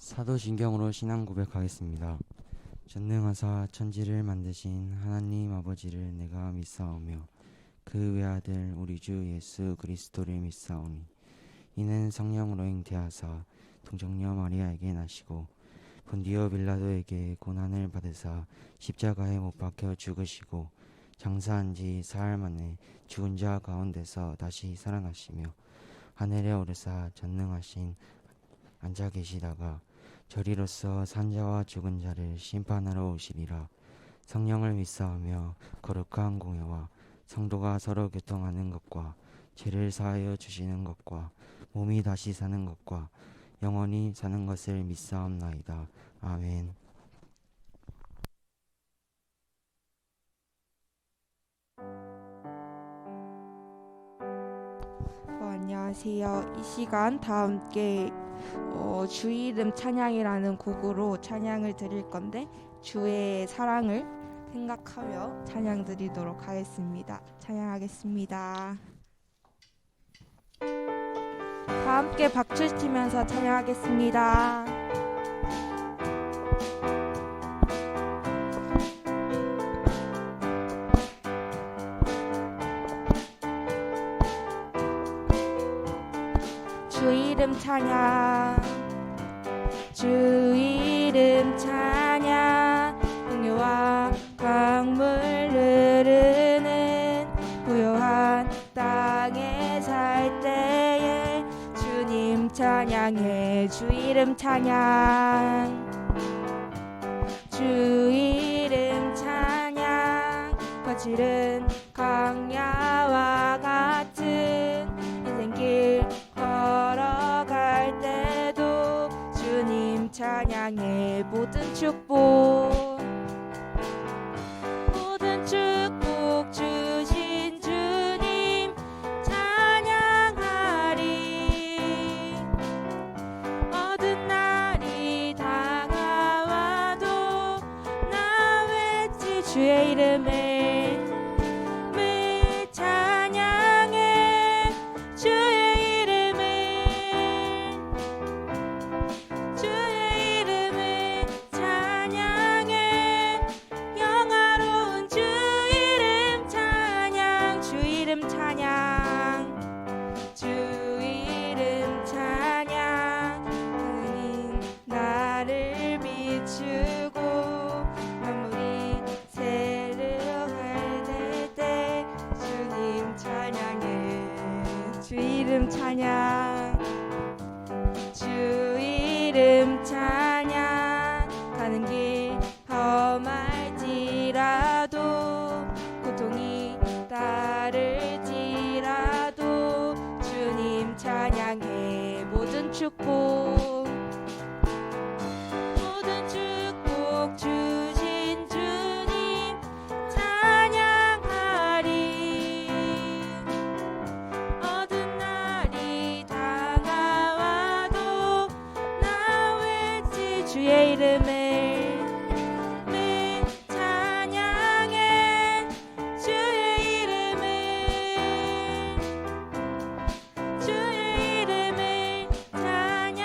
사도신경으로 신앙 고백하겠습니다. 전능하사 천지를 만드신 하나님 아버지를 내가 믿사오며 그 외아들 우리 주 예수 그리스도를 믿사오니 이는 성령으로 잉태하사 동정녀 마리아에게 나시고 본디오 빌라도에게 고난을 받으사 십자가에 못 박혀 죽으시고 장사한 지 사흘 만에 죽은 자 가운데서 다시 살아나시며 하늘에 오르사 전능하신 앉아 계시다가 저리로서 산자와 죽은 자를 심판하러 오시리라. 성령을 믿사오며 거룩한 공회와 성도가 서로 교통하는 것과 죄를 사하여 주시는 것과 몸이 다시 사는 것과 영원히 사는 것을 믿사옵나이다. 아멘. 안녕하세요. 이 시간 다 함께 주 이름 찬양이라는 곡으로 찬양을 드릴 건데 주의 사랑을 생각하며 찬양 드리도록 하겠습니다. 찬양하겠습니다. 다 함께 박수 치면서 찬양하겠습니다. 주 이름 찬양, 주 이름 찬양, 풍요와 강물 흐르는 부요한 땅에 살 때에 주님 찬양해. 주 이름 찬양, 주 이름 찬양, 거칠은 광야와 같은 인생길 걸어갈 때도 주님 찬양해. 모든 축복 주신 주님 찬양하리. 어두운 날이 다가와도 나 외치 주의 이름을 찬양해. 주의 이름을 찬양해. 영화로운 주 이름 찬양. 주 이름 찬양, 주 이름 찬양. 하나님 나를 비추고 아무리 세력할 때 주님 찬양해. 주 이름 찬양, 주 이름 찬양. 가는 길 험할지라도 고통이 따를지라도 주님 찬양해. 모든 축복 주신 주님 찬양하리. 어두운 날이 다가와도 나 외치 주의 이름을 찬양해. 주의 이름을 찬양해.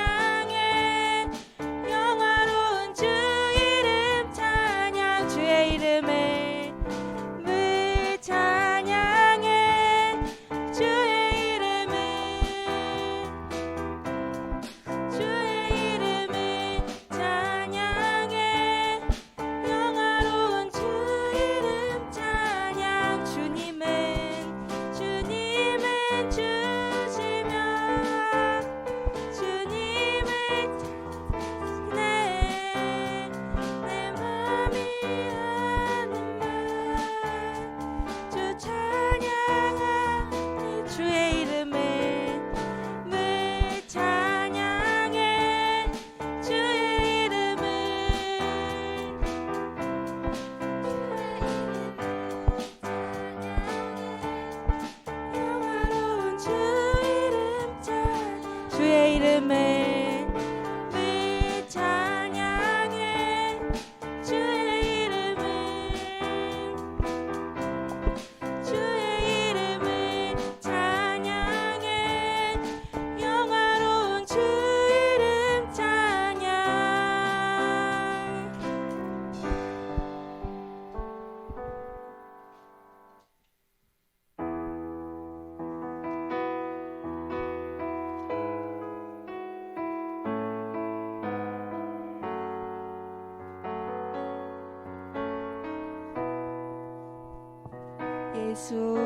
예수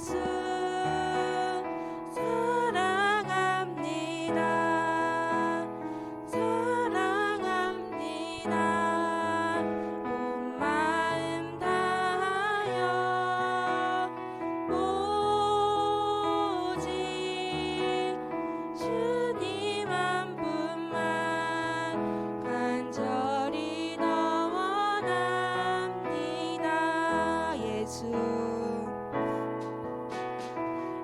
예수 사랑합니다 사랑합니다 온 마음 다하여 오직 주님 한 분만 간절히 너 원합니다 예수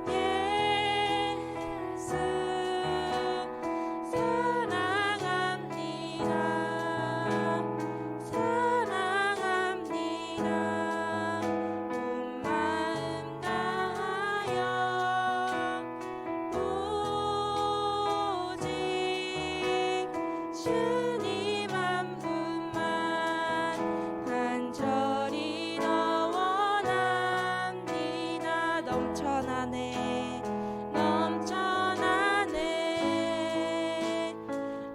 예수 사랑합니다 사랑합니다 온 마음 다하여 오직 주님 한 분만 간절히 너 원합니다 넘쳐나네 넘쳐나네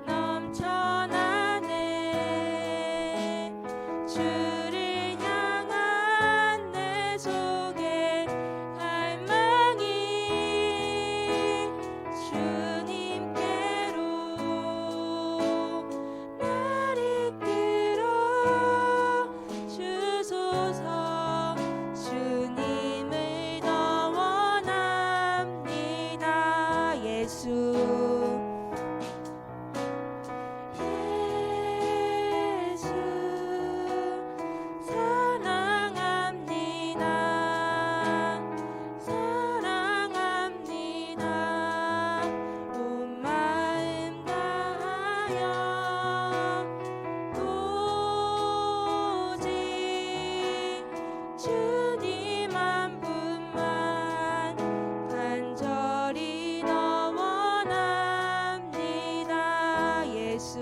넘쳐나네 주를 향한 내 속에 갈망이 주님께로 날 이끌어 주소서 주님을 더 원합니다 예수 예수 사랑합니다 사랑합니다 온 마음 다하여 오직 주님 한 분만 간절히 너 원합니다 예수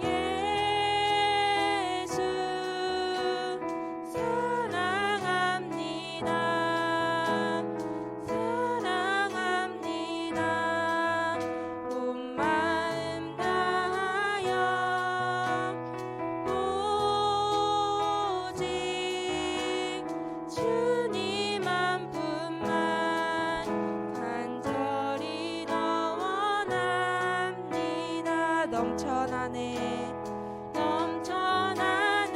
예수 사랑합니다 사랑합니다 온 마음 다하여 오직 주님 한 분만 간절히 너 원합니다 넘쳐나네 넘쳐나네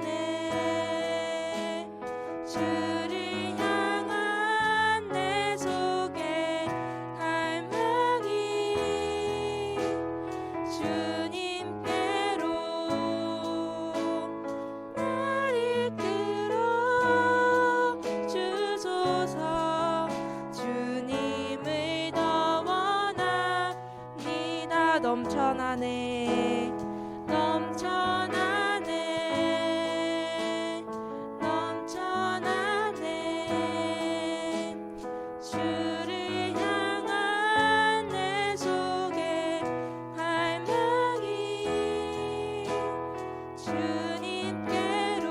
넘쳐나네 주를 향한 내 속에 갈망이 주님께로 날 이끌어 주소서 주님을 더 원합니다 넘쳐나네 넘쳐나네 넘쳐나네 주를 향한 내 속에 갈망이 주님께로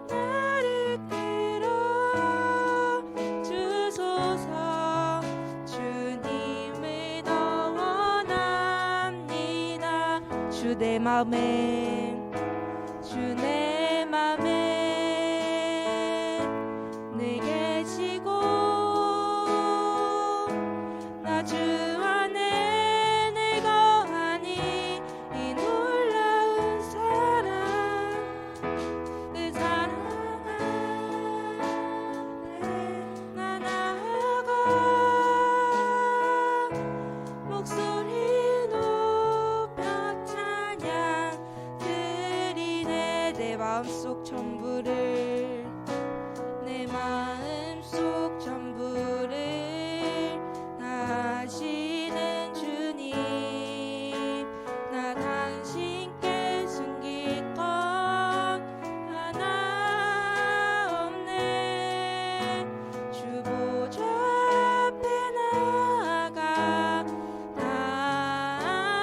날 이끌어 주소서 주님을 더 원합니다 주 내 맘에 주 내 맘에 늘 계시고 나 주 안에 늘 거하니 이 놀라운 사랑 그 사랑 안에 나 나아가 목소리 높여 찬양 드리네 내 마음속 전부를 내 마음속 전부를 다하시는 주님 나 당신께 숨길 것 하나 없네 주 보좌 앞에 나아가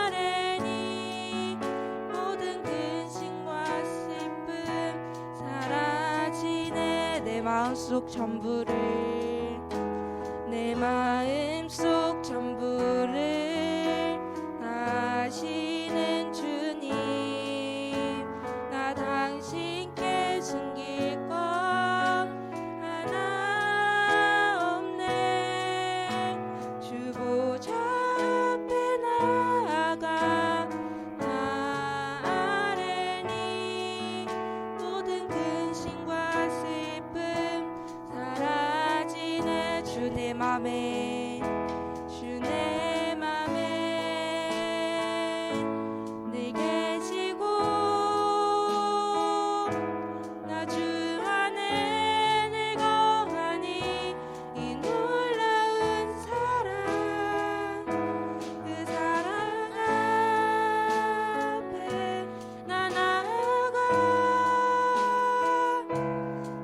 아뢰니 모든 근심과 슬픔 사라지네 내 마음속 전부를 내 마음속 전부를 맘에 주 내 맘에 늘 계시고 나 주 안에 늘 거하니 이 놀라운 사랑 그 사랑 앞에 나 나아가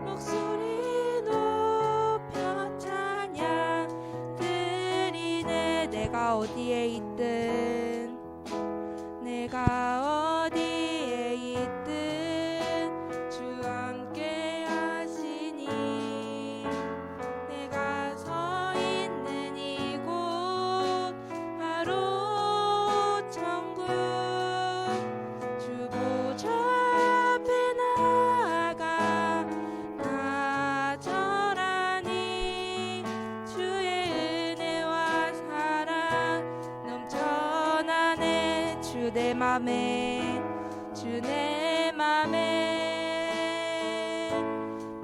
목소리 높여 찬양 드리네. 내가 어디에 있든 내가 어디에 있든 주 함께 하시니 내가 서 있는 이곳 바로 천국 주 보좌 앞에 나아가 나 절하니 주의 은혜와 사랑 넘쳐나네. 주 내 맘에 주 내 맘에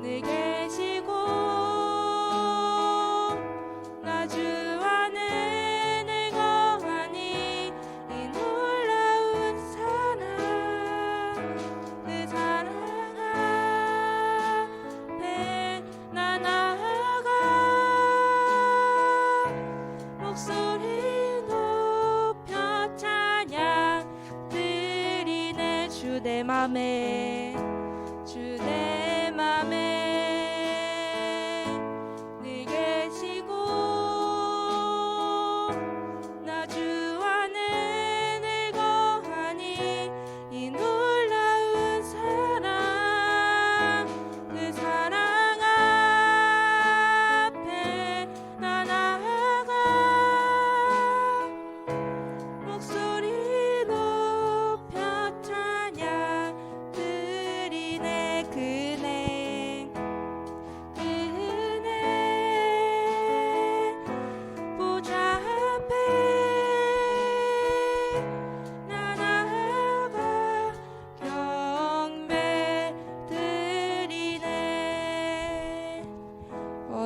늘 계시고 나 주 안에 늘 거하니 이 놀라운 사랑 그 사랑 앞에 나 나아가 목소리 높여 찬양 드리네. 주 내 맘에 주 내 맘에 늘 계시고 나 주 안에 늘 거하니 이 놀라운 사랑 그 사랑 앞에 나 나아가 목소리 높여 찬양 드리네. 그네 보좌 앞에 나 나아가 경배 드리네.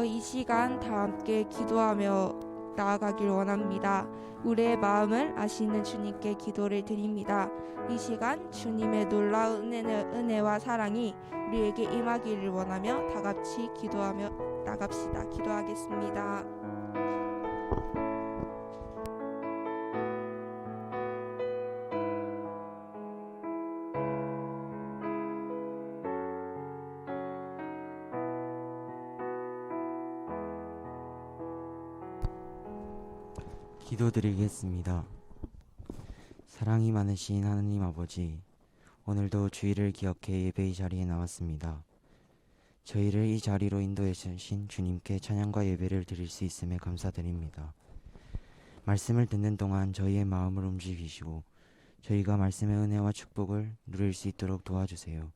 이 시간 다 함께 기도하며 나아가길 원합니다. 우리의 마음을 아시는 주님께 기도를 드립니다. 이 시간 주님의 놀라운 은혜와 사랑이 우리에게 임하기를 원하며 다 같이 기도하며 나갑시다. 기도하겠습니다. 기도드리겠습니다. 사랑이 많으신 하나님 아버지, 오늘도 주일을 기억해 예배의 자리에 나왔습니다. 저희를 이 자리로 인도해 주신 주님께 찬양과 예배를 드릴 수 있음에 감사드립니다. 말씀을 듣는 동안 저희의 마음을 움직이시고 저희가 말씀의 은혜와 축복을 누릴 수 있도록 도와주세요.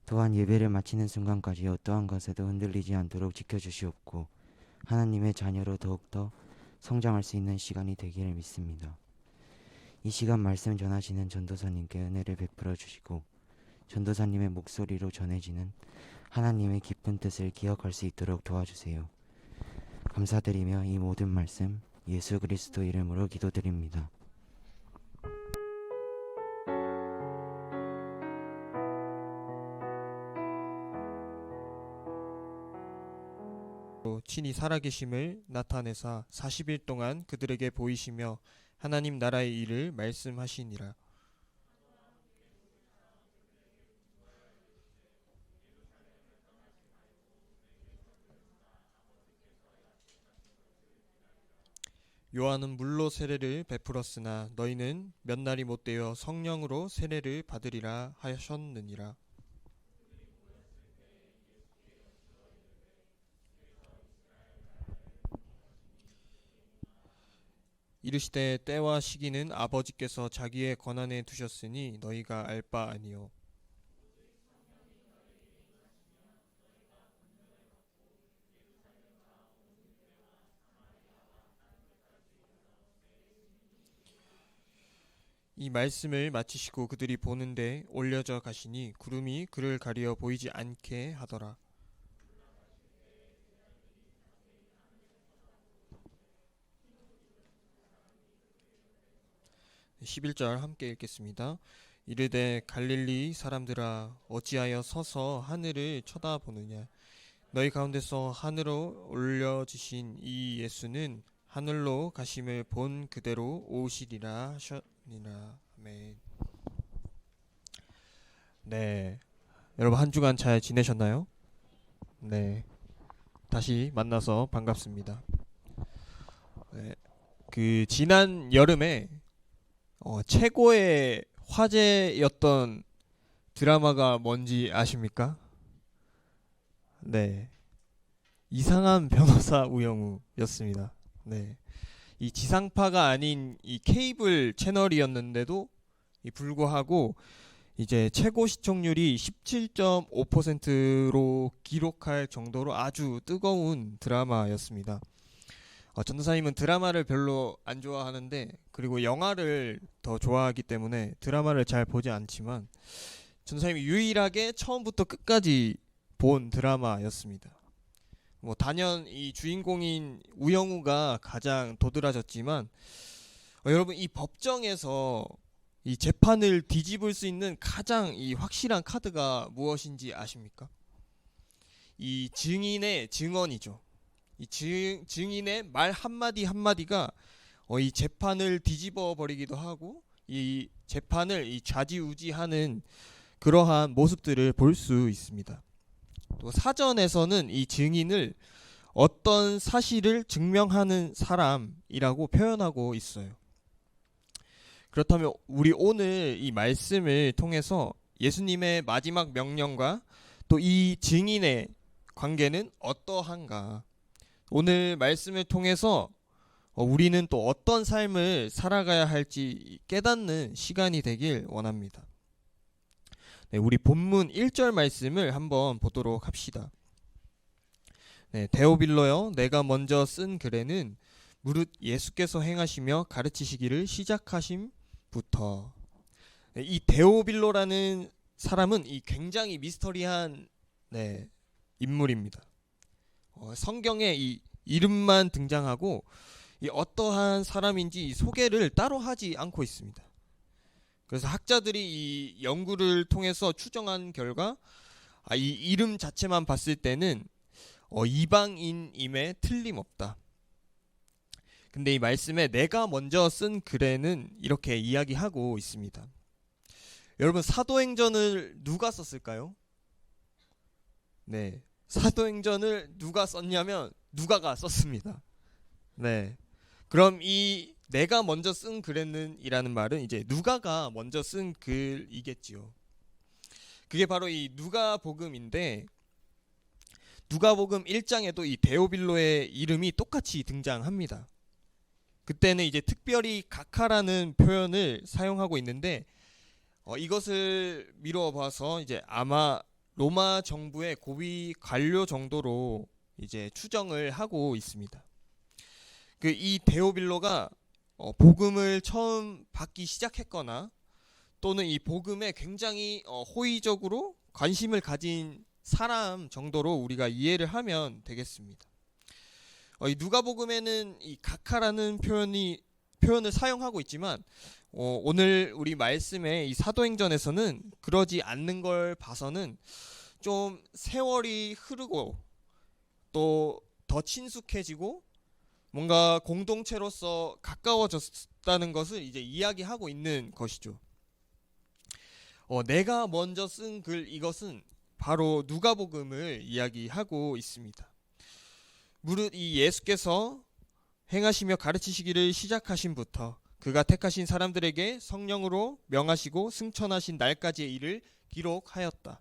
또한 예배를 마치는 순간까지 어떠한 것에도 흔들리지 않도록 지켜주시옵고 하나님의 자녀로 더욱더 성장할 수 있는 시간이 되기를 믿습니다. 이 시간 말씀 전하시는 전도사님께 은혜를 베풀어 주시고 전도사님의 목소리로 전해지는 하나님의 깊은 뜻을 기억할 수 있도록 도와주세요. 감사드리며 이 모든 말씀 예수 그리스도 이름으로 기도드립니다. 친히 살아계심을 나타내사 40일 동안 그들에게 보이시며 하나님 나라의 일을 말씀하시니라. 요한은 물로 세례를 베풀었으나 너희는 몇 날이 못되어 성령으로 세례를 받으리라 하셨느니라. 이르시되 때와 시기는 아버지께서 자기의 권한에 두셨으니 너희가 알 바 아니요. 이 말씀을 마치시고 그들이 보는데 올려져 가시니 구름이 그를 가리어 보이지 않게 하더라. 11절 함께 읽겠습니다. 이르되 갈릴리 사람들아 어찌하여 서서 하늘을 쳐다보느냐 너희 가운데서 하늘로 올려지신 이 예수는 하늘로 가심을 본 그대로 오시리라 하셨니라. 아멘. 네, 여러분 한 주간 잘 지내셨나요? 네, 다시 만나서 반갑습니다. 네, 그 지난 여름에 최고의 화제였던 드라마가 뭔지 아십니까? 네, 이상한 변호사 우영우였습니다. 네, 이 지상파가 아닌 이 케이블 채널이었는데도 불구하고 이제 최고 시청률이 17.5%로 기록할 정도로 아주 뜨거운 드라마였습니다. 전도사님은 드라마를 별로 안 좋아하는데 그리고 영화를 더 좋아하기 때문에 드라마를 잘 보지 않지만 전도사님이 유일하게 처음부터 끝까지 본 드라마였습니다. 뭐 단연 이 주인공인 우영우가 가장 도드라졌지만 여러분 이 법정에서 이 재판을 뒤집을 수 있는 가장 이 확실한 카드가 무엇인지 아십니까? 이 증인의 증언이죠. 이 증인의 말 한마디 한마디가 이 재판을 뒤집어 버리기도 하고 이 재판을 이 좌지우지하는 그러한 모습들을 볼 수 있습니다. 또 사전에서는 이 증인을 어떤 사실을 증명하는 사람이라고 표현하고 있어요. 그렇다면 우리 오늘 이 말씀을 통해서 예수님의 마지막 명령과 또 이 증인의 관계는 어떠한가? 오늘 말씀을 통해서 우리는 또 어떤 삶을 살아가야 할지 깨닫는 시간이 되길 원합니다. 네, 우리 본문 1절 말씀을 한번 보도록 합시다. 네, 데오빌로여 내가 먼저 쓴 글에는 무릇 예수께서 행하시며 가르치시기를 시작하심부터. 네, 이 데오빌로라는 사람은 이 굉장히 미스터리한 인물입니다. 성경에 이 이름만 등장하고 이 어떠한 사람인지 이 소개를 따로 하지 않고 있습니다. 그래서 학자들이 이 연구를 통해서 추정한 결과 이 이름 자체만 봤을 때는 이방인임에 틀림없다. 근데 이 말씀에 내가 먼저 쓴 글에는 이렇게 이야기하고 있습니다. 여러분 사도행전을 누가 썼을까요? 네, 사도행전을 누가 썼냐면 누가가 썼습니다. 네, 그럼 이 내가 먼저 쓴 글에는 이라는 말은 이제 누가가 먼저 쓴 글이겠지요. 그게 바로 이 누가복음인데 누가복음 1장에도 이 데오빌로의 이름이 똑같이 등장합니다. 그때는 이제 특별히 각하라는 표현을 사용하고 있는데 이것을 미루어 봐서 이제 아마 로마 정부의 고위 관료 정도로 이제 추정을 하고 있습니다. 그 이 데오빌로가 복음을 처음 받기 시작했거나 또는 이 복음에 굉장히 호의적으로 관심을 가진 사람 정도로 우리가 이해를 하면 되겠습니다. 이 누가복음에는 이 각하라는 표현을 사용하고 있지만 오늘 우리 말씀의 이 사도행전에서는 그러지 않는 걸 봐서는 좀 세월이 흐르고 또 더 친숙해지고 뭔가 공동체로서 가까워졌다는 것을 이제 이야기하고 있는 것이죠. 내가 먼저 쓴 글 이것은 바로 누가복음을 이야기하고 있습니다. 무릇 이 예수께서 행하시며 가르치시기를 시작하심부터 그가 택하신 사람들에게 성령으로 명하시고 승천하신 날까지의 일을 기록하였다.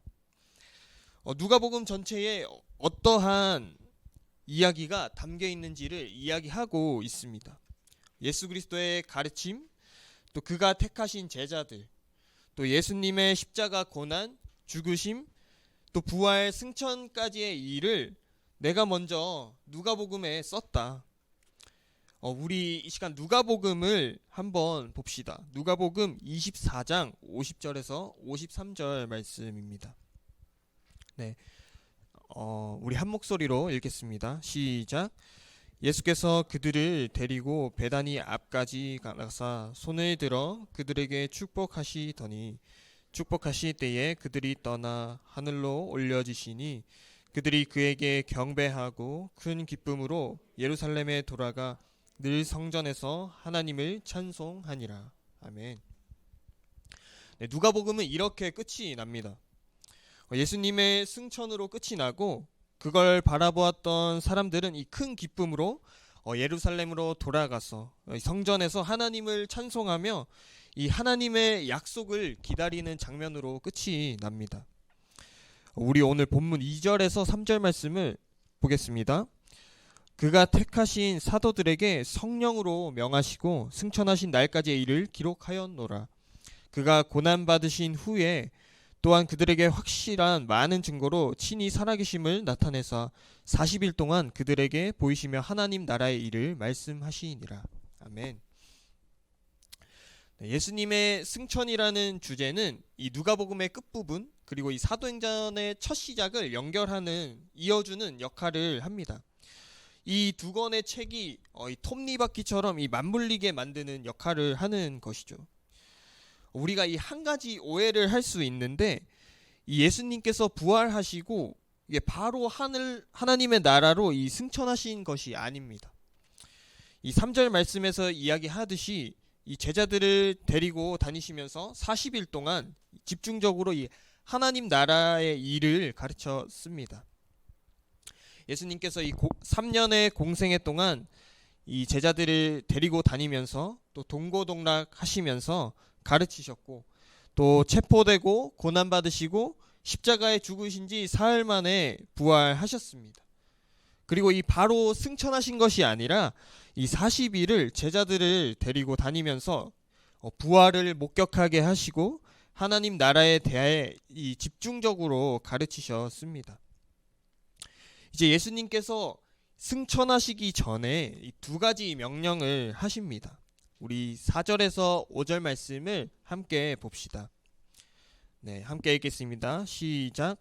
누가복음 전체에 어떠한 이야기가 담겨 있는지를 이야기하고 있습니다. 예수 그리스도의 가르침, 또 그가 택하신 제자들, 또 예수님의 십자가 고난, 죽으심, 또 부활 승천까지의 일을 내가 먼저 누가복음에 썼다. 우리 이 시간 누가복음을 한번 봅시다. 누가복음 24장 50절에서 53절 말씀입니다. 네, 우리 한 목소리로 읽겠습니다. 시작. 예수께서 그들을 데리고 베다니 앞까지 가사 손을 들어 그들에게 축복하시더니 축복하실 때에 그들이 떠나 하늘로 올려지시니 그들이 그에게 경배하고 큰 기쁨으로 예루살렘에 돌아가 늘 성전에서 하나님을 찬송하니라. 아멘. 네, 누가복음은 이렇게 끝이 납니다. 예수님의 승천으로 끝이 나고 그걸 바라보았던 사람들은 이 큰 기쁨으로 예루살렘으로 돌아가서 성전에서 하나님을 찬송하며 이 하나님의 약속을 기다리는 장면으로 끝이 납니다. 우리 오늘 본문 2절에서 3절 말씀을 보겠습니다. 그가 택하신 사도들에게 성령으로 명하시고 승천하신 날까지의 일을 기록하였노라. 그가 고난받으신 후에 또한 그들에게 확실한 많은 증거로 친히 살아계심을 나타내사 40일 동안 그들에게 보이시며 하나님 나라의 일을 말씀하시니라. 아멘. 예수님의 승천이라는 주제는 이 누가복음의 끝부분 그리고 이 사도행전의 첫 시작을 연결하는 이어주는 역할을 합니다. 이 두 권의 책이 이 톱니바퀴처럼 이 맞물리게 만드는 역할을 하는 것이죠. 우리가 이 한 가지 오해를 할 수 있는데 이 예수님께서 부활하시고 이게 바로 하나님의 나라로 이 승천하신 것이 아닙니다. 이 3절 말씀에서 이야기하듯이 이 제자들을 데리고 다니시면서 40일 동안 집중적으로 이 하나님 나라의 일을 가르쳤습니다. 예수님께서 이 3년의 공생애 동안 이 제자들을 데리고 다니면서 또 동고동락 하시면서 가르치셨고 또 체포되고 고난받으시고 십자가에 죽으신 지 사흘 만에 부활하셨습니다. 그리고 이 바로 승천하신 것이 아니라 이 40일을 제자들을 데리고 다니면서 부활을 목격하게 하시고 하나님 나라에 대해 이 집중적으로 가르치셨습니다. 이제 예수님께서 승천하시기 전에 이 두 가지 명령을 하십니다. 우리 4절에서 5절 말씀을 함께 봅시다. 네, 함께 읽겠습니다. 시작.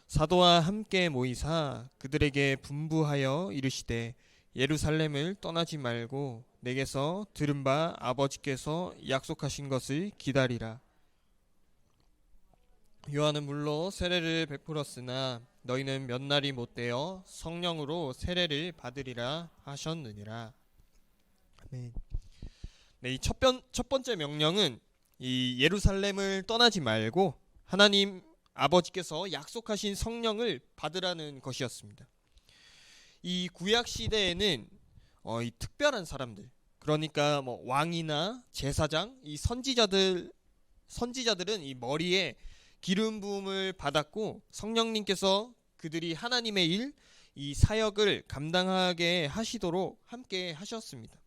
사도와 함께 모이사 그들에게 분부하여 이르시되 예루살렘을 떠나지 말고 내게서 들은 바 아버지께서 약속하신 것을 기다리라. 요한은 물로 세례를 베풀었으나 너희는 몇 날이 못되어 성령으로 세례를 받으리라 하셨느니라. 아멘. 네, 이 첫 번째 명령은 이 예루살렘을 떠나지 말고 하나님 아버지께서 약속하신 성령을 받으라는 것이었습니다. 이 구약 시대에는 이 특별한 사람들, 그러니까 뭐 왕이나 제사장, 이 선지자들은 이 머리에 기름 부음을 받았고 성령님께서 그들이 하나님의 일, 이 사역을 감당하게 하시도록 함께 하셨습니다.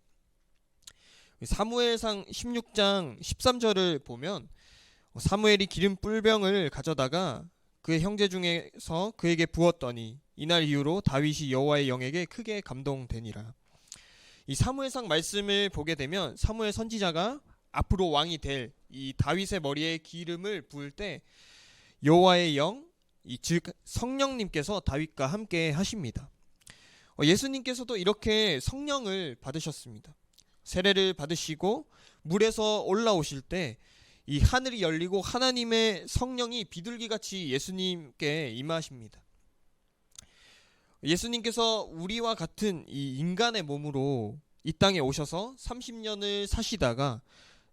사무엘상 16장 13절을 보면 사무엘이 기름 뿔병을 가져다가 그의 형제 중에서 그에게 부었더니 이날 이후로 다윗이 여호와의 영에게 크게 감동되니라. 이 사무엘상 말씀을 보게 되면 사무엘 선지자가 앞으로 왕이 될 이 다윗의 머리에 기름을 부을 때 여호와의 영, 즉 성령님께서 다윗과 함께 하십니다. 예수님께서도 이렇게 성령을 받으셨습니다. 세례를 받으시고 물에서 올라오실 때 이 하늘이 열리고 하나님의 성령이 비둘기같이 예수님께 임하십니다. 예수님께서 우리와 같은 이 인간의 몸으로 이 땅에 오셔서 30년을 사시다가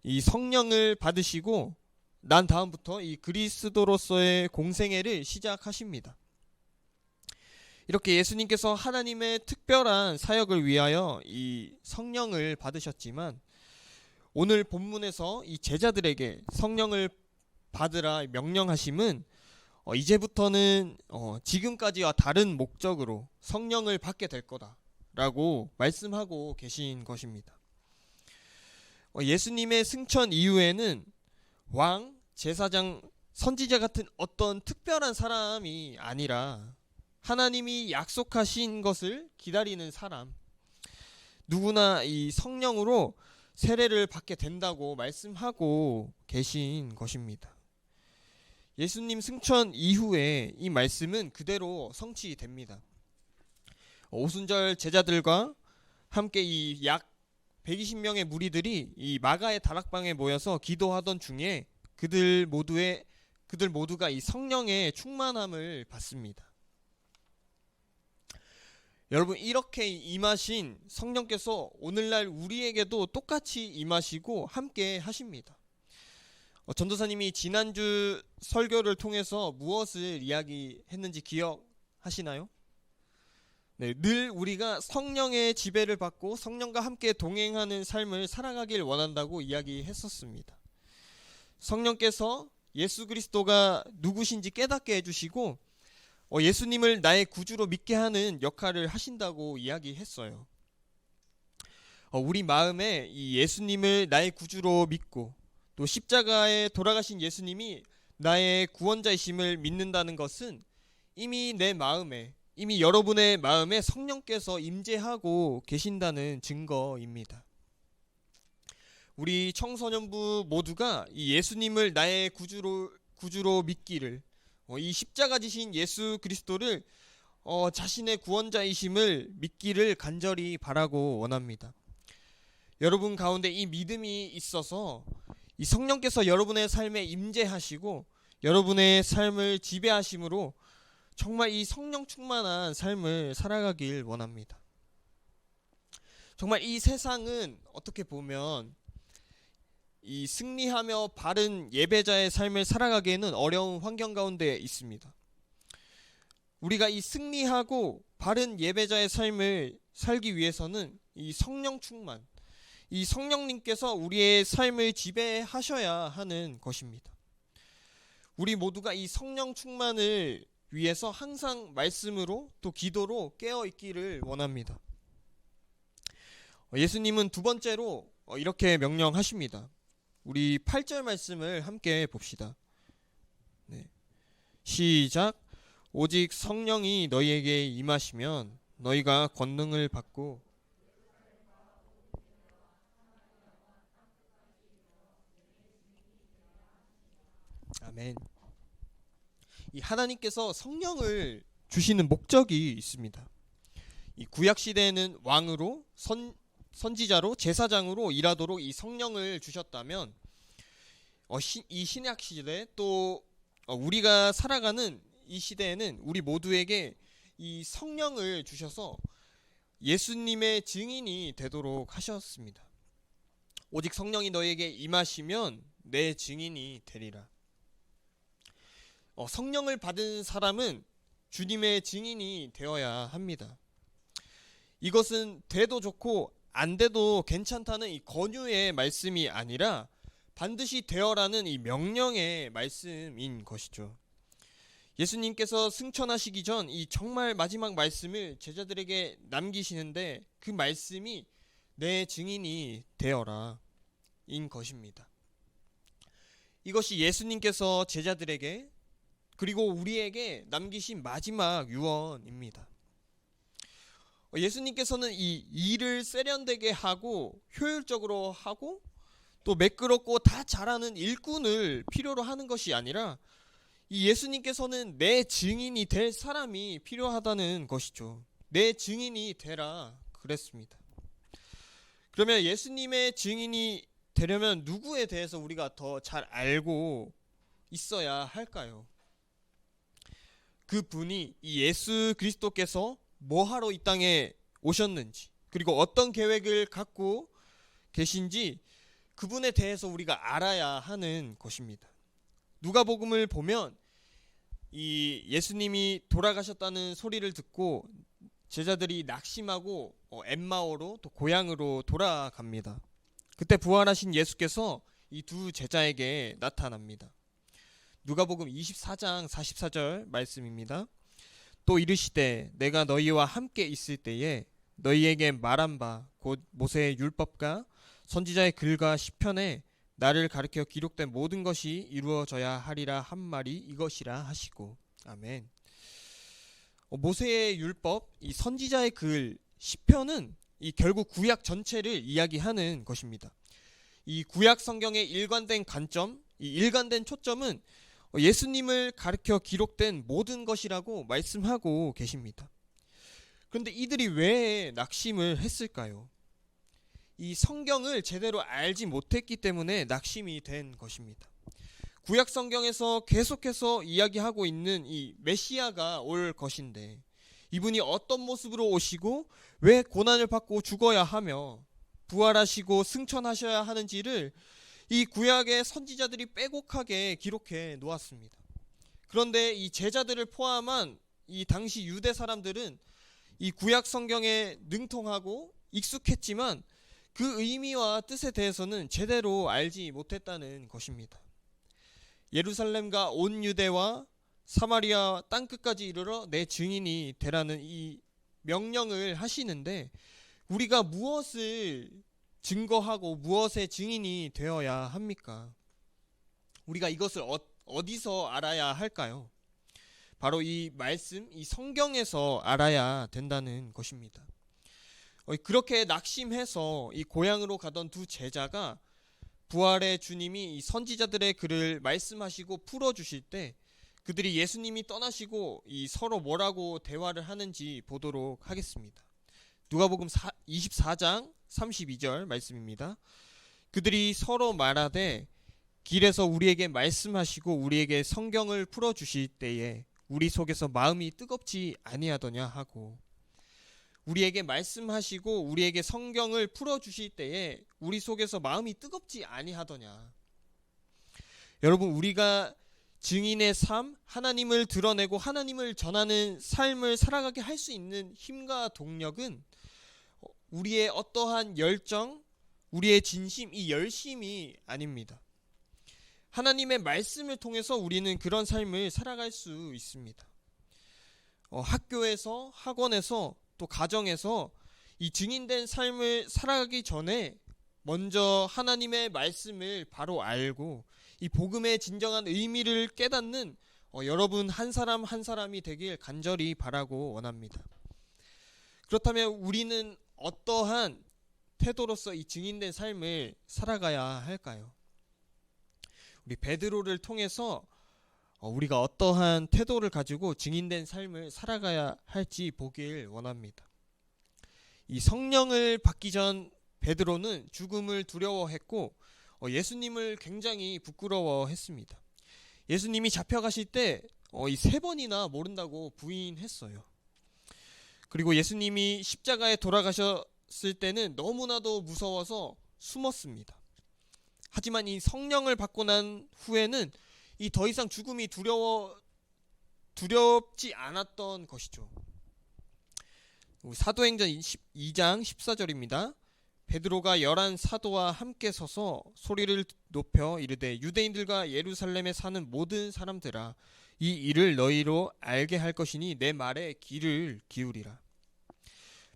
이 성령을 받으시고 난 다음부터 이 그리스도로서의 공생애를 시작하십니다. 이렇게 예수님께서 하나님의 특별한 사역을 위하여 이 성령을 받으셨지만 오늘 본문에서 이 제자들에게 성령을 받으라 명령하심은 이제부터는 지금까지와 다른 목적으로 성령을 받게 될 거다라고 말씀하고 계신 것입니다. 예수님의 승천 이후에는 왕, 제사장, 선지자 같은 어떤 특별한 사람이 아니라 하나님이 약속하신 것을 기다리는 사람, 누구나 이 성령으로 세례를 받게 된다고 말씀하고 계신 것입니다. 예수님 승천 이후에 이 말씀은 그대로 성취됩니다. 오순절 제자들과 함께 이 약 120명의 무리들이 이 마가의 다락방에 모여서 기도하던 중에 그들 모두가 이 성령의 충만함을 받습니다. 여러분, 이렇게 임하신 성령께서 오늘날 우리에게도 똑같이 임하시고 함께 하십니다. 전도사님이 지난주 설교를 통해서 무엇을 이야기했는지 기억하시나요? 네, 늘 우리가 성령의 지배를 받고 성령과 함께 동행하는 삶을 살아가길 원한다고 이야기했었습니다. 성령께서 예수 그리스도가 누구신지 깨닫게 해주시고 예수님을 나의 구주로 믿게 하는 역할을 하신다고 이야기했어요. 우리 마음에 이 예수님을 나의 구주로 믿고 또 십자가에 돌아가신 예수님이 나의 구원자이심을 믿는다는 것은 이미 이미 여러분의 마음에 성령께서 임재하고 계신다는 증거입니다. 우리 청소년부 모두가 이 예수님을 나의 구주로 믿기를, 이 십자가 지신 예수 그리스도를 자신의 구원자이심을 믿기를 간절히 바라고 원합니다. 여러분 가운데 이 믿음이 있어서 이 성령께서 여러분의 삶에 임재하시고 여러분의 삶을 지배하심으로 정말 이 성령 충만한 삶을 살아가길 원합니다. 정말 이 세상은 어떻게 보면 이 승리하며 바른 예배자의 삶을 살아가기에는 어려운 환경 가운데 있습니다. 우리가 이 승리하고 바른 예배자의 삶을 살기 위해서는 이 성령 충만, 이 성령님께서 우리의 삶을 지배하셔야 하는 것입니다. 우리 모두가 이 성령 충만을 위해서 항상 말씀으로 또 기도로 깨어 있기를 원합니다. 예수님은 두 번째로 이렇게 명령하십니다. 우리 8절 말씀을 함께 봅시다. 네. 시작. 오직 성령이 너희에게 임하시면 너희가 권능을 받고 아멘. 이 하나님께서 성령을 주시는 목적이 있습니다. 이 구약 시대에는 왕으로 선지자로 제사장으로 일하도록 이 성령을 주셨다면 이 신약 시대 또 우리가 살아가는 이 시대에는 우리 모두에게 이 성령을 주셔서 예수님의 증인이 되도록 하셨습니다. 오직 성령이 너에게 임하시면 내 증인이 되리라. 성령을 받은 사람은 주님의 증인이 되어야 합니다. 이것은 돼도 좋고 안 돼도 괜찮다는 이 권유의 말씀이 아니라 반드시 되어라는 이 명령의 말씀인 것이죠. 예수님께서 승천하시기 전 이 정말 마지막 말씀을 제자들에게 남기시는데 그 말씀이 내 증인이 되어라 인 것입니다. 이것이 예수님께서 제자들에게 그리고 우리에게 남기신 마지막 유언입니다. 예수님께서는 이 일을 세련되게 하고 효율적으로 하고 또 매끄럽고 다 잘하는 일꾼을 필요로 하는 것이 아니라 이 예수님께서는 내 증인이 될 사람이 필요하다는 것이죠. 내 증인이 되라 그랬습니다. 그러면 예수님의 증인이 되려면 누구에 대해서 우리가 더 잘 알고 있어야 할까요? 그 분이 이 예수 그리스도께서 뭐하러 이 땅에 오셨는지 그리고 어떤 계획을 갖고 계신지 그분에 대해서 우리가 알아야 하는 것입니다. 누가복음을 보면 이 예수님이 돌아가셨다는 소리를 듣고 제자들이 낙심하고 엠마오로 또 고향으로 돌아갑니다. 그때 부활하신 예수께서 이 두 제자에게 나타납니다. 누가복음 24장 44절 말씀입니다. 또 이르시되 내가 너희와 함께 있을 때에 너희에게 말한 바 곧 모세의 율법과 선지자의 글과 시편에 나를 가르쳐 기록된 모든 것이 이루어져야 하리라 한 말이 이것이라 하시고 아멘. 모세의 율법, 이 선지자의 글, 시편은 이 결국 구약 전체를 이야기하는 것입니다. 이 구약 성경의 일관된 관점, 이 일관된 초점은 예수님을 가르쳐 기록된 모든 것이라고 말씀하고 계십니다. 그런데 이들이 왜 낙심을 했을까요? 이 성경을 제대로 알지 못했기 때문에 낙심이 된 것입니다. 구약 성경에서 계속해서 이야기하고 있는 이 메시아가 올 것인데 이분이 어떤 모습으로 오시고 왜 고난을 받고 죽어야 하며 부활하시고 승천하셔야 하는지를 이 구약의 선지자들이 빼곡하게 기록해 놓았습니다. 그런데 이 제자들을 포함한 이 당시 유대 사람들은 이 구약 성경에 능통하고 익숙했지만 그 의미와 뜻에 대해서는 제대로 알지 못했다는 것입니다. 예루살렘과 온 유대와 사마리아 땅끝까지 이르러 내 증인이 되라는 이 명령을 하시는데 우리가 무엇을 증거하고 무엇의 증인이 되어야 합니까? 우리가 이것을 어디서 알아야 할까요? 바로 이 말씀, 이 성경에서 알아야 된다는 것입니다. 그렇게 낙심해서 이 고향으로 가던 두 제자가 부활의 주님이 이 선지자들의 글을 말씀하시고 풀어주실 때 그들이 예수님이 떠나시고 이 서로 뭐라고 대화를 하는지 보도록 하겠습니다. 누가복음 24장 32절 말씀입니다. 그들이 서로 말하되 길에서 우리에게 말씀하시고 우리에게 성경을 풀어주실 때에 우리 속에서 마음이 뜨겁지 아니하더냐 하고, 우리에게 말씀하시고 우리에게 성경을 풀어주실 때에 우리 속에서 마음이 뜨겁지 아니하더냐. 여러분, 우리가 증인의 삶, 하나님을 드러내고 하나님을 전하는 삶을 살아가게 할 수 있는 힘과 동력은 우리의 어떠한 열정, 우리의 진심, 이 열심이 아닙니다. 하나님의 말씀을 통해서 우리는 그런 삶을 살아갈 수 있습니다. 학교에서, 학원에서, 또 가정에서 이 증인된 삶을 살아가기 전에 먼저 하나님의 말씀을 바로 알고 이 복음의 진정한 의미를 깨닫는 여러분 한 사람 한 사람이 되길 간절히 바라고 원합니다. 그렇다면 우리는 어떠한 태도로서 이 증인된 삶을 살아가야 할까요? 우리 베드로를 통해서 우리가 어떠한 태도를 가지고 증인된 삶을 살아가야 할지 보길 원합니다. 이 성령을 받기 전 베드로는 죽음을 두려워했고 예수님을 굉장히 부끄러워했습니다. 예수님이 잡혀가실 때 이 3번이나 모른다고 부인했어요. 그리고 예수님이 십자가에 돌아가셨을 때는 너무나도 무서워서 숨었습니다. 하지만 이 성령을 받고 난 후에는 이 더 이상 죽음이 두렵지 않았던 것이죠. 사도행전 2장 14절입니다. 베드로가 11 사도와 함께 서서 소리를 높여 이르되 유대인들과 예루살렘에 사는 모든 사람들아, 이 일을 너희로 알게 할 것이니 내 말에 귀를 기울이라.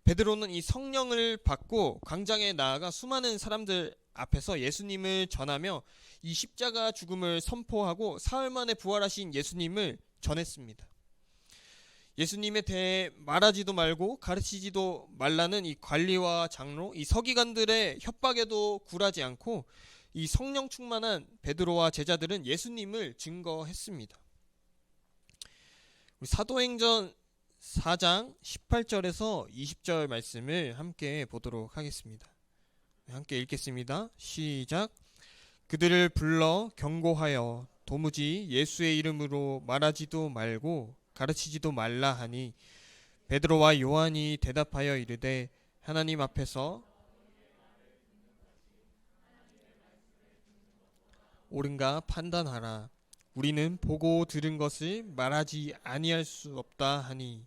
베드로는 이 성령을 받고 광장에 나아가 수많은 사람들 앞에서 예수님을 전하며 이 십자가 죽음을 선포하고 사흘 만에 부활하신 예수님을 전했습니다. 예수님에 대해 말하지도 말고 가르치지도 말라는 이 관리와 장로, 이 서기관들의 협박에도 굴하지 않고 이 성령 충만한 베드로와 제자들은 예수님을 증거했습니다. 사도행전 4장 18절에서 20절 말씀을 함께 보도록 하겠습니다. 함께 읽겠습니다. 시작. 그들을 불러 경고하여 도무지 예수의 이름으로 말하지도 말고 가르치지도 말라 하니 베드로와 요한이 대답하여 이르되 하나님 앞에서 옳은가 판단하라. 우리는 보고 들은 것을 말하지 아니할 수 없다 하니,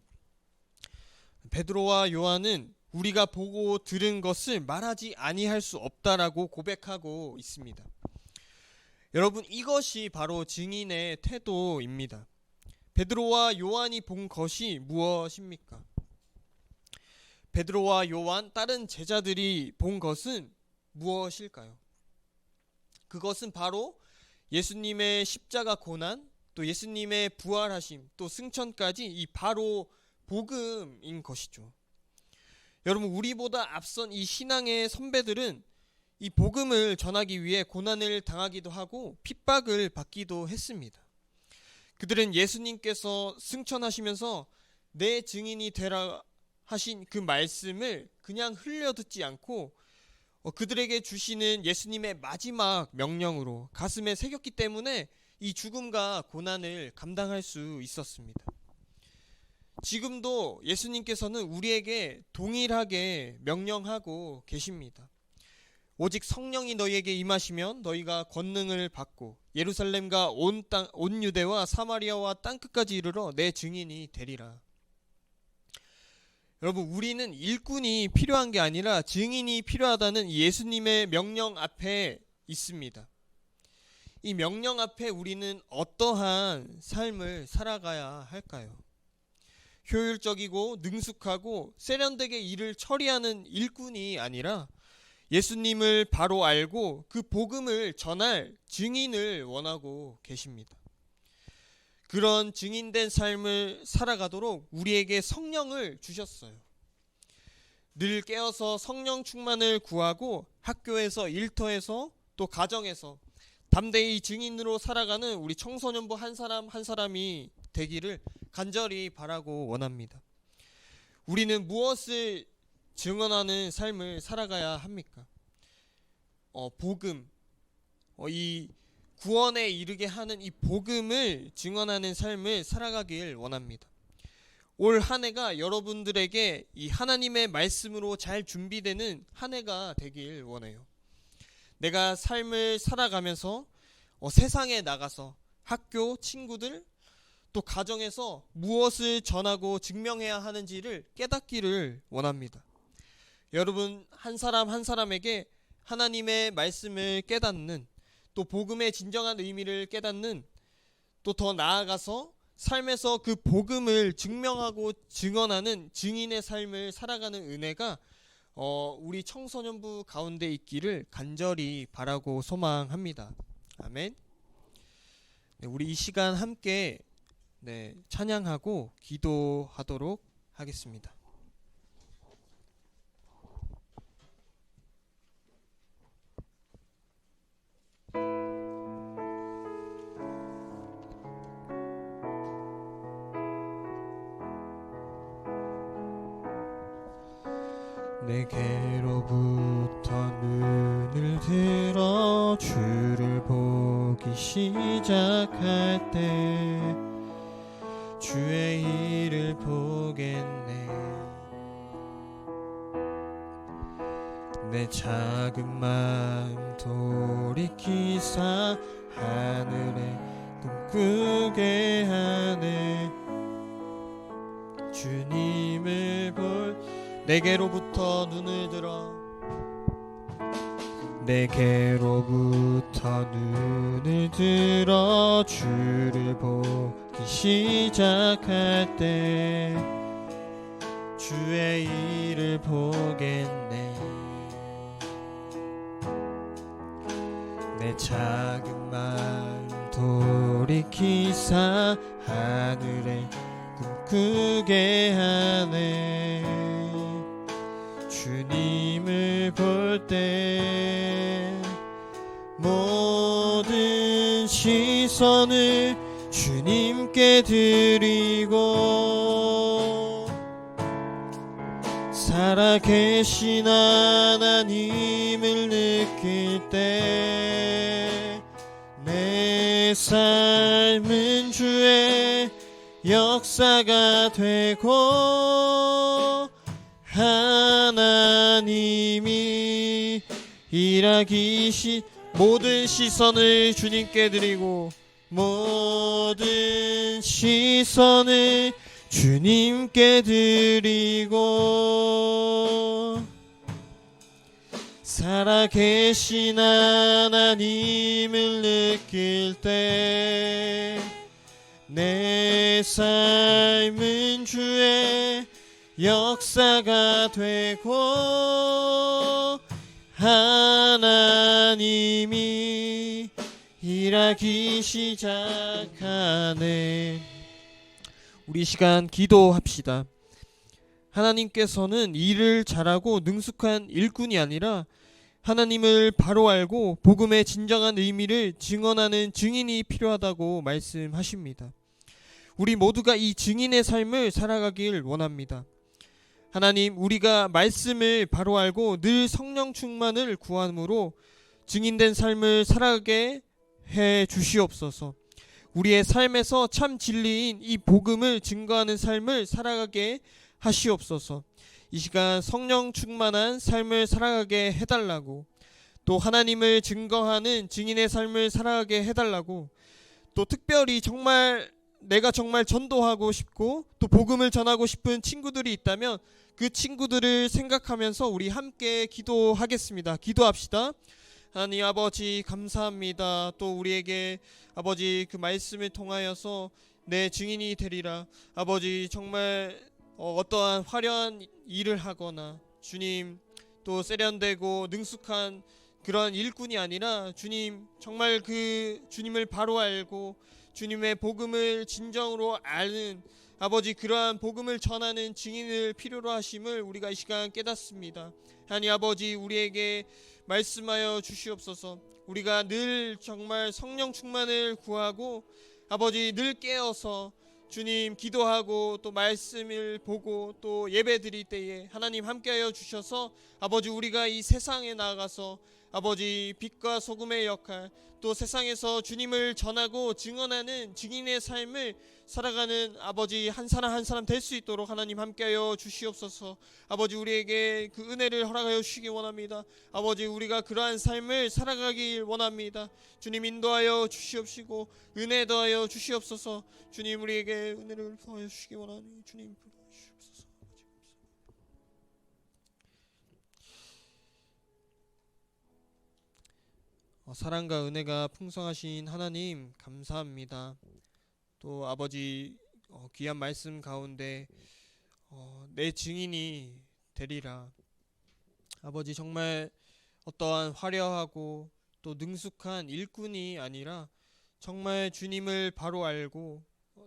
베드로와 요한은 우리가 보고 들은 것을 말하지 아니할 수 없다라고 고백하고 있습니다. 여러분, 이것이 바로 증인의 태도입니다. 베드로와 요한이 본 것이 무엇입니까? 베드로와 요한, 다른 제자들이 본 것은 무엇일까요? 그것은 바로 예수님의 십자가 고난, 또 예수님의 부활하심, 또 승천까지 이 바로 복음인 것이죠. 여러분, 우리보다 앞선 이 신앙의 선배들은 이 복음을 전하기 위해 고난을 당하기도 하고 핍박을 받기도 했습니다. 그들은 예수님께서 승천하시면서 내 증인이 되라 하신 그 말씀을 그냥 흘려듣지 않고 그들에게 주시는 예수님의 마지막 명령으로 가슴에 새겼기 때문에 이 죽음과 고난을 감당할 수 있었습니다. 지금도 예수님께서는 우리에게 동일하게 명령하고 계십니다. 오직 성령이 너희에게 임하시면 너희가 권능을 받고 예루살렘과 온 유대와 사마리아와 땅끝까지 이르러 내 증인이 되리라. 여러분, 우리는 일꾼이 필요한 게 아니라 증인이 필요하다는 예수님의 명령 앞에 있습니다. 이 명령 앞에 우리는 어떠한 삶을 살아가야 할까요? 효율적이고 능숙하고 세련되게 일을 처리하는 일꾼이 아니라 예수님을 바로 알고 그 복음을 전할 증인을 원하고 계십니다. 그런 증인된 삶을 살아가도록 우리에게 성령을 주셨어요. 늘 깨어서 성령 충만을 구하고 학교에서, 일터에서, 또 가정에서 담대히 증인으로 살아가는 우리 청소년부 한 사람 한 사람이 되기를 간절히 바라고 원합니다. 우리는 무엇을 증언하는 삶을 살아가야 합니까? 복음, 이 구원에 이르게 하는 이 복음을 증언하는 삶을 살아가길 원합니다. 올 한 해가 여러분들에게 이 하나님의 말씀으로 잘 준비되는 한 해가 되길 원해요. 내가 삶을 살아가면서 세상에 나가서 학교, 친구들, 또 가정에서 무엇을 전하고 증명해야 하는지를 깨닫기를 원합니다. 여러분 한 사람 한 사람에게 하나님의 말씀을 깨닫는, 또 복음의 진정한 의미를 깨닫는, 또 더 나아가서 삶에서 그 복음을 증명하고 증언하는 증인의 삶을 살아가는 은혜가 우리 청소년부 가운데 있기를 간절히 바라고 소망합니다. 아멘. 네, 우리 이 시간 함께 찬양하고 기도하도록 하겠습니다. 내게로부터 눈을 들어 주를 보기 시작할 때 주의 일을 보겠네. 내 작은 마음 돌이키사 하늘에 꿈꾸게 하네. 주님을 볼 내게로부터 눈을 들어 내게로부터 눈을 들어 주를 보기 시작할 때 주의 일을 보겠네. 내 작은 마음 돌이키사 하늘에 꿈꾸게 하네. 주님을 볼 때 모든 시선을 주님께 드리고 살아계신 하나님을 느낄 때 내 삶은 주의 역사가 되고 하나님이 일하기 모든 시선을 주님께 드리고 모든 시선을 주님께 드리고 살아계신 하나님을 느낄 때 내 삶은 주의 역사가 되고 하나님이 일하기 시작하네. 우리 시간 기도합시다. 하나님께서는 일을 잘하고 능숙한 일꾼이 아니라 하나님을 바로 알고 복음의 진정한 의미를 증언하는 증인이 필요하다고 말씀하십니다. 우리 모두가 이 증인의 삶을 살아가길 원합니다. 하나님, 우리가 말씀을 바로 알고 늘 성령 충만을 구함으로 증인된 삶을 살아가게 해 주시옵소서. 우리의 삶에서 참 진리인 이 복음을 증거하는 삶을 살아가게 하시옵소서. 이 시간 성령 충만한 삶을 살아가게 해달라고, 또 하나님을 증거하는 증인의 삶을 살아가게 해달라고, 또 특별히 내가 정말 전도하고 싶고 또 복음을 전하고 싶은 친구들이 있다면 그 친구들을 생각하면서 우리 함께 기도하겠습니다. 기도합시다. 하나님 아버지, 감사합니다. 또 우리에게 아버지 그 말씀을 통하여서 내 증인이 되리라. 아버지, 정말 어떠한 화려한 일을 하거나 주님 또 세련되고 능숙한 그런 일꾼이 아니라 주님, 정말 그 주님을 바로 알고 주님의 복음을 진정으로 아는 아버지, 그러한 복음을 전하는 증인을 필요로 하심을 우리가 이 시간 깨닫습니다. 하나님 아버지, 우리에게 말씀하여 주시옵소서. 우리가 늘 정말 성령 충만을 구하고 아버지 늘 깨어서 주님 기도하고 또 말씀을 보고 또 예배 드릴 때에 하나님 함께하여 주셔서 아버지, 우리가 이 세상에 나아가서 아버지 빛과 소금의 역할, 또 세상에서 주님을 전하고 증언하는 증인의 삶을 살아가는 아버지 한 사람 한 사람 될 수 있도록 하나님 함께하여 주시옵소서. 아버지, 우리에게 그 은혜를 허락하여 주시기 원합니다. 아버지, 우리가 그러한 삶을 살아가길 원합니다. 주님 인도하여 주시옵시고 은혜 더하여 주시옵소서. 주님, 우리에게 은혜를 더하여 주시기 원하니 주님 주시옵소서. 사랑과 은혜가 풍성하신 하나님, 감사합니다. 또 아버지, 귀한 말씀 가운데 내 증인이 되리라. 아버지, 정말 어떠한 화려하고 또 능숙한 일꾼이 아니라 정말 주님을 바로 알고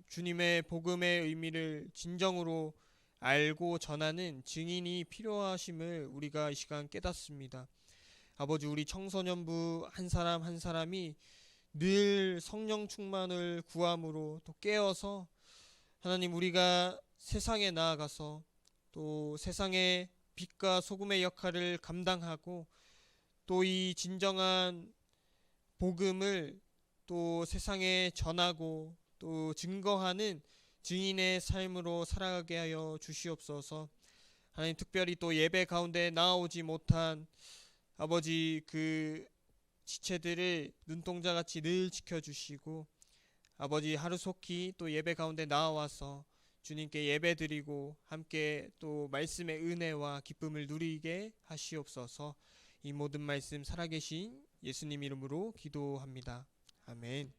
주님의 복음의 의미를 진정으로 알고 전하는 증인이 필요하심을 우리가 이 시간 깨닫습니다. 아버지, 우리 청소년부 한 사람 한 사람이 늘 성령 충만을 구함으로 또 깨어서 하나님, 우리가 세상에 나아가서 또 세상의 빛과 소금의 역할을 감당하고 또 이 진정한 복음을 또 세상에 전하고 또 증거하는 증인의 삶으로 살아가게 하여 주시옵소서. 하나님, 특별히 또 예배 가운데 나아오지 못한 아버지 그 지체들을 눈동자같이 늘 지켜주시고 아버지, 하루속히 또 예배 가운데 나와서 주님께 예배드리고 함께 또 말씀의 은혜와 기쁨을 누리게 하시옵소서. 이 모든 말씀 살아계신 예수님 이름으로 기도합니다. 아멘.